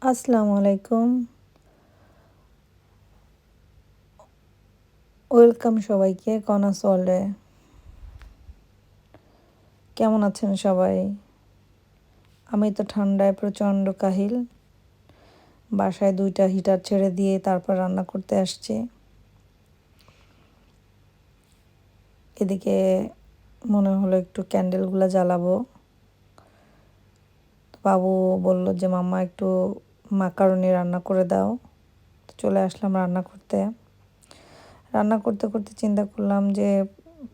আসসালামু আলাইকুম। ওয়েলকাম সবাইকে কনাস ওয়ার্ল্ডে। কেমন আছেন সবাই? আমি তো ঠান্ডায় প্রচণ্ড কাহিল। বাসায় ২টা হিটার ছেড়ে দিয়ে তারপর রান্না করতে আসছি। এদিকে মনে হলো একটু ক্যান্ডেলগুলো জ্বালাবো। বাবু বলল যে মাম্মা একটু মাকারোনি রান্না করে দাও। চলে আসলাম রান্না করতে। রান্না করতে করতে চিন্তা করলাম যে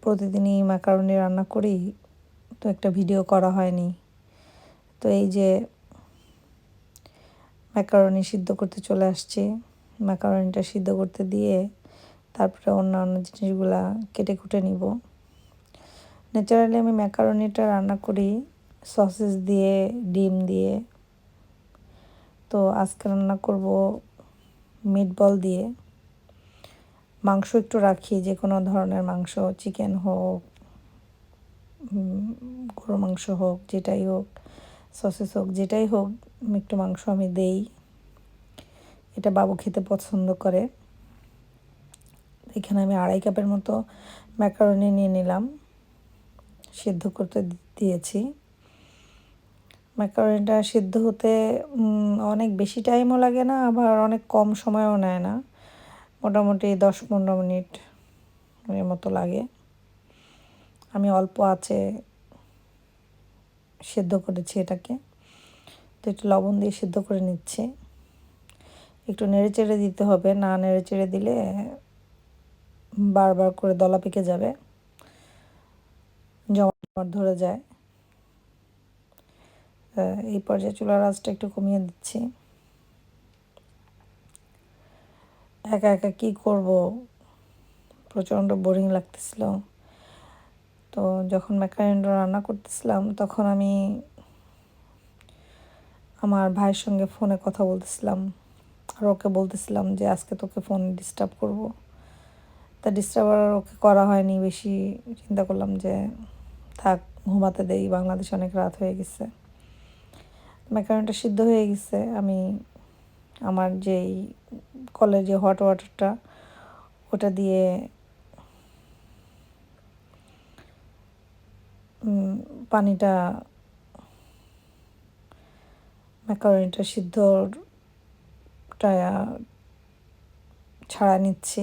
প্রতিদিনই মাকারোনি রান্না করি, তো একটা ভিডিও করা হয়নি। তো এই যে ম্যাকারনি সিদ্ধ করতে চলে আসছি। ম্যাকারনিটা সিদ্ধ করতে দিয়ে তারপরে অন্যান্য জিনিসগুলা কেটে কুটে নিব। ন্যাচারালি আমি ম্যাকারনিটা রান্না করি সসেস দিয়ে, ডিম দিয়ে। তো আজকে রান্না করব মিটবল দিয়ে। মাংস একটু রাখি, যে কোনো ধরনের মাংস, চিকেন হোক, গরুর মাংস হোক, যেটাই হোক, সসেস হোক, যেটাই হোক, একটু মাংস আমি দেই। এটা বাবু খেতে পছন্দ করে। এখানে আমি 2.5 কাপের মতো ম্যাকারনি নিয়ে নিলাম, সিদ্ধ করতে দিয়েছি। ম্যাকারনিটা সিদ্ধ হতে অনেক বেশি টাইমও লাগে না, আবার অনেক কম সময়ও নেয় না। মোটামুটি 10-15 মিনিট এর মতো লাগে। আমি অল্প আঁচে সিদ্ধ করেছি এটাকে। তো একটু লবণ দিয়ে সিদ্ধ করে নিচ্ছি। একটু নেড়েচেড়ে দিতে হবে, না নেড়েচেড়ে দিলে বারবার করে দলা পেকে যাবে, জমাট ধরে যায়। এই পর্যায়ে চুলার আঁচটা একটু কমিয়ে দিচ্ছি। একা একা কী করব, প্রচণ্ড বোরিং লাগতেছিল। তো যখন ম্যাকারনি রান্না করতেছিলাম তখন আমি আমার ভাইয়ের সঙ্গে ফোনে কথা বলতেছিলাম, আর ওকে বলতেছিলাম যে আজকে তোকে ফোন ডিস্টার্ব করব। তা ডিস্টার্ব আর ওকে করা হয়নি বেশি। চিন্তা করলাম যে থাক, ঘুমাতে দেই, বাংলাদেশে অনেক রাত হয়ে গেছে। ম্যাকারনিটা সিদ্ধ হয়ে গেছে। আমি আমার যেই কলের যে হট ওয়াটারটা, ওটা দিয়ে পানিটা, ম্যাকারনিটা সিদ্ধটা ছাড়া নিচ্ছি।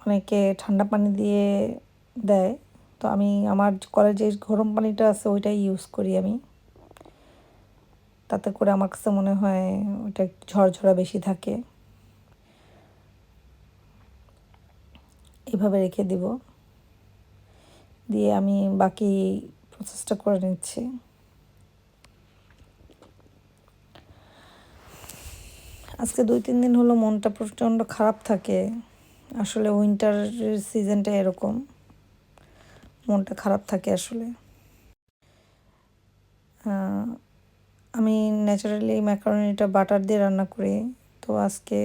অনেকে ঠান্ডা পানি দিয়ে দেয়, তো আমি আমার কলের যে গরম পানিটা আছে ওইটাই ইউজ করি আমি। তাতে করে আমার কাছে মনে হয় ওইটা ঝরঝরা বেশি থাকে। এভাবে রেখে দিব, দিয়ে আমি বাকি প্রসেসটা করে নিচ্ছি। আজকে 2-3 দিন হলো মনটা প্রচণ্ড খারাপ থাকে। আসলে উইন্টারের সিজনটা এরকম, মনটা খারাপ থাকে আসলে। আমি ন্যাচারালি ম্যাকারনিটা বাটার দিয়ে রান্না করি, তো আজকে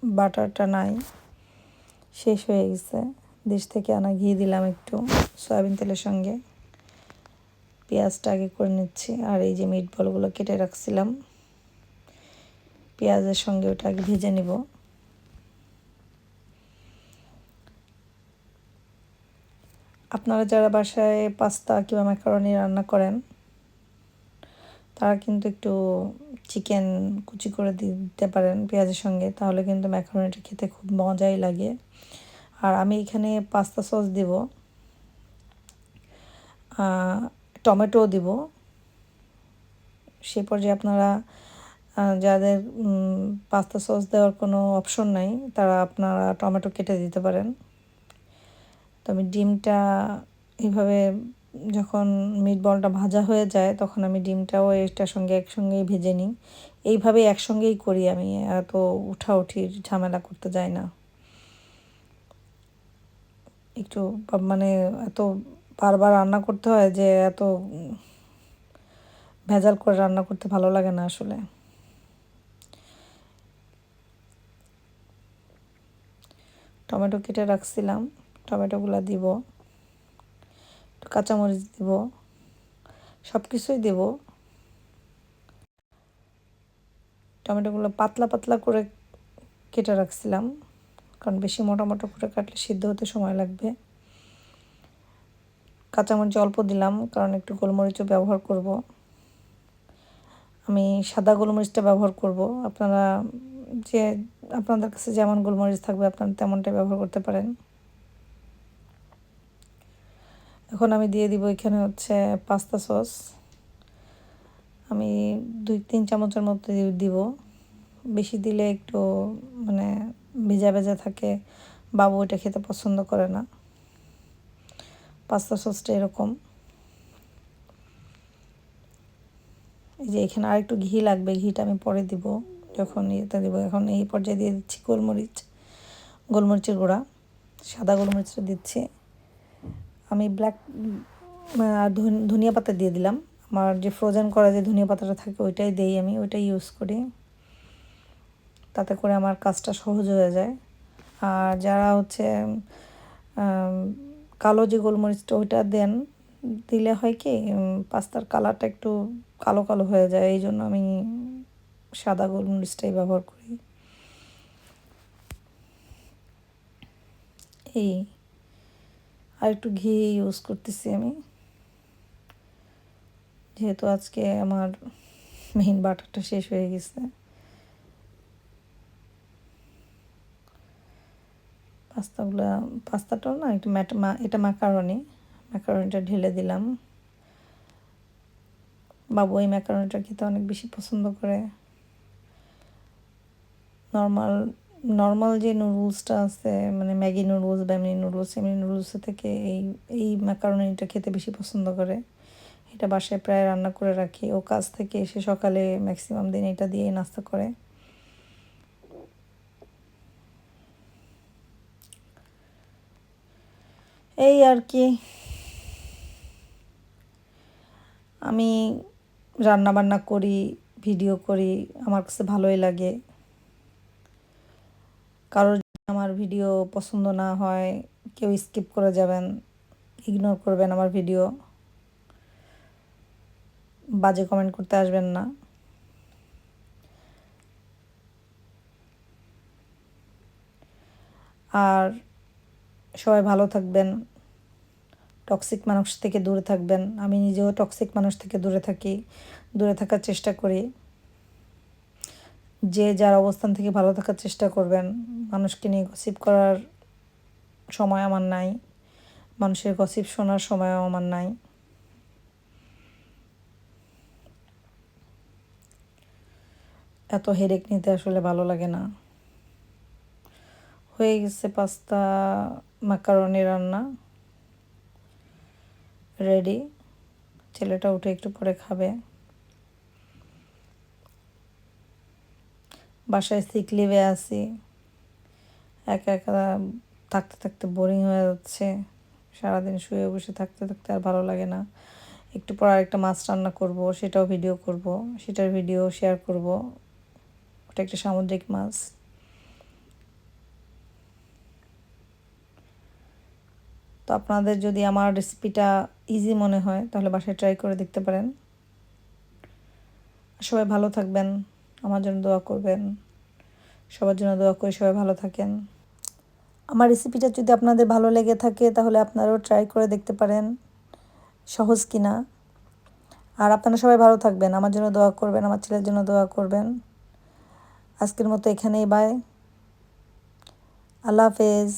বাটারটা নাই, শেষ হয়ে গেছে। দেশ থেকে আনা ঘি দিলাম একটু সয়াবিন তেলের সঙ্গে। পেঁয়াজটা আগে করে নিচ্ছি, আর এই যে মিটবলগুলো কেটে রাখছিলাম পেঁয়াজের সঙ্গে ওটা আগে ভেজে নিব। আপনারা যারা বাসায় পাস্তা কিংবা ম্যাকারনি রান্না করেন তারা কিন্তু একটু চিকেন কুচি করে দিতে পারেন পেঁয়াজের সঙ্গে, তাহলে কিন্তু ম্যাকারনিটা খেতে খুব মজাই লাগে। আর আমি এখানে পাস্তা সস দিব, টমেটো দিব। সে পর্যায়ে আপনারা যাদের পাস্তা সস দেওয়ার কোনো অপশন নাই, তারা আপনারা টমেটো কেটে দিতে পারেন। তো আমি ডিমটা এইভাবে, যখন মিটবলটা ভাজা হয়ে যায় তখন আমি ডিমটাও এটার সঙ্গে একসঙ্গেই ভেজে নিই। এইভাবে একসঙ্গেই করি আমি, এত উঠাউঠির ঝামেলা করতে যাই না। একটু মানে এত বারবার রান্না করতে হয় যে এত ভেজাল করে রান্না করতে ভালো লাগে না আসলে। টমেটো কেটে রাখছিলাম, টমেটোগুলো দিব, একটু কাঁচামরিচ দিব, সব কিছুই দেব। টমেটোগুলো পাতলা পাতলা করে কেটে রাখছিলাম, কারণ বেশি মোটা মোটা করে কাটলে সিদ্ধ হতে সময় লাগবে। কাঁচামরিচ অল্প দিলাম, কারণ একটু গোলমরিচও ব্যবহার করব। আমি সাদা গোলমরিচটা ব্যবহার করব। আপনারা যে আপনাদের কাছে যেমন গোলমরিচ থাকবে আপনারা তেমনটাই ব্যবহার করতে পারেন। এখন আমি দিয়ে দিব এখানে হচ্ছে পাস্তা সস। আমি 2-3 চামচের মতো দিব। বেশি দিলে একটু মানে ভেজা ভেজা থাকে, বাবু এটা খেতে পছন্দ করে না। পাস্তা সসটা এরকম। এই যে এখানে আর একটু ঘি লাগবে, ঘিটা আমি পরে দিব যখন ইয়েতে দিব। এখন এই পর্যায়ে দিয়ে দিচ্ছি গোলমরিচের গুঁড়া, সাদা গোলমরিচটা দিচ্ছি। আমি ব্ল্যাক ধনিয়া পাতা দিয়ে দিলাম। আমার যে ফ্রোজেন করা যে ধনিয়া পাতাটা থাকে ওইটাই দিই, আমি ওইটাই ইউজ করি, তাতে করে আমার কাজটা সহজ হয়ে যায়। আর যারা হচ্ছে কালো যে গোলমরিচটা ওইটা দেন, দিলে হয় কি পাস্তার কালারটা একটু কালো কালো হয়ে যায়, এই জন্য আমি সাদা গোলমরিচটাই ব্যবহার করি। এই আর একটু ঘি ইউজ করতেছি আমি, যেহেতু আজকে আমার মেইন বাটারটা শেষ হয়ে গেছে। পাস্তাটাও না একটু এটা ম্যাকারনিটা ঢেলে দিলাম। বাবু এই ম্যাকারনিটা খেতে অনেক বেশি পছন্দ করে। নর্মাল নর্মাল যে নুডলসটা আছে, মানে ম্যাগি নুডলস বা এমনি নুডলসের থেকে এই ম্যাকারনিটা খেতে বেশি পছন্দ করে। এটা বাসায় প্রায় রান্না করে রাখি। ও কাজ থেকে এসে সকালে ম্যাক্সিমাম দিন এটা দিয়েই নাস্তা করে। এই আর কি, আমি রান্না বান্না করি, ভিডিও করি, আমার কাছে ভালোই লাগে। কারোর যদি আমার ভিডিও পছন্দ না হয় কেউ স্কিপ করে যাবেন, ইগনোর করবেন আমার ভিডিও, বাজে কমেন্ট করতে আসবেন না। আর সবাই ভালো থাকবেন, টক্সিক মানুষ থেকে দূরে থাকবেন। আমি নিজেও টক্সিক মানুষ থেকে দূরে থাকার চেষ্টা করি। যে যার অবস্থান থেকে ভালো থাকার চেষ্টা করবেন। মানুষকে নিয়ে গসিপ করার সময় আমার নাই, মানুষের গসিপ শোনার সময়ও আমার নাই। এত হেডেক নিতে আসলে ভালো লাগে না। হয়ে গেছে পাস্তা ম্যাকারনি রান্না রেডি। ছেলেটা উঠে একটু পরে খাবে। বাসায় সিক লিভে আছি, একা একা থাকতে থাকতে বোরিং হয়ে যাচ্ছে। সারাদিন শুয়ে বসে থাকতে থাকতে আর ভালো লাগে না। একটু পর আরেকটা মাছ রান্না করব, সেটাও ভিডিও করব, সেটার ভিডিও শেয়ার করব। ওটা একটা সামুদ্রিক মাছ। তো আপনাদের যদি আমার রেসিপিটা ইজি মনে হয় তাহলে বাসায় ট্রাই করে দেখতে পারেন। সবাই ভালো থাকবেন, আমার জন্য দোয়া করবেন। সবার জন্য দোয়া করি সবাই ভালো থাকেন। আমার রেসিপিটা যদি আপনাদের ভালো লেগে থাকে তাহলে আপনারাও ট্রাই করে দেখতে পারেন সহজ কিনা। আর আপনারা সবাই ভালো থাকবেন, আমার জন্য দোয়া করবেন, আমার ছেলের জন্য দোয়া করবেন। আজকের মতো এখানেই বাই, আল্লাহ হাফেজ।